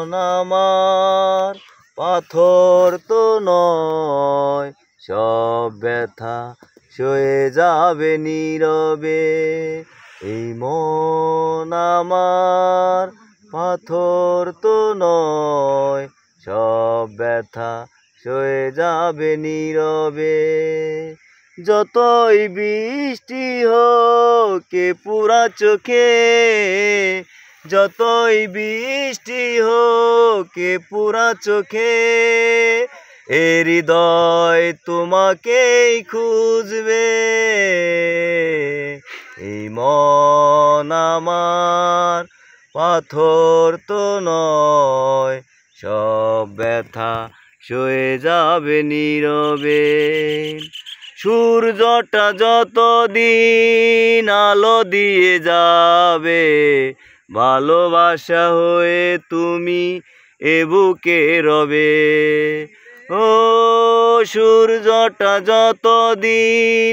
মন আমার পাথর তো নয়, সব ব্যথা সয়ে যাবে নীরবে। এই মন আমার পাথর তো নয়, সব ব্যথা সয়ে যাবে নীরবে। যতই বৃষ্টি হোক এ পুরা চোখে, যতই বৃষ্টি হোক এ পুরা চোখে, এ হৃদয় তোমাকেই খুঁজবে। এই মন আমার পাথর তো নয়, সব ব্যথা সয়ে যাবে নীরবে। সূর্যটা যতদিন আলো দিয়ে যাবে, ভালোবাসা হয়ে তুমি এ বুকে রবে। ও সূর্যটা যতদিন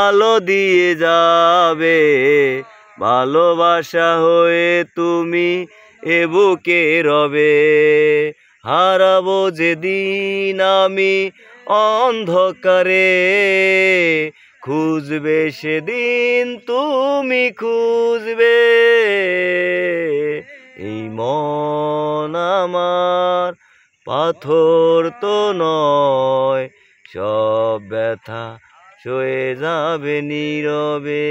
আলো দিয়ে যাবে, ভালোবাসা হয়ে তুমি এ বুকে রবে। হারাবো যেদিন আমি অন্ধকারে, খুঁজবে সেদিন তুমি খুঁজবে। এই মন আমার পাথর তো নয়, সব ব্যথা সয়ে যাবে নীরবে।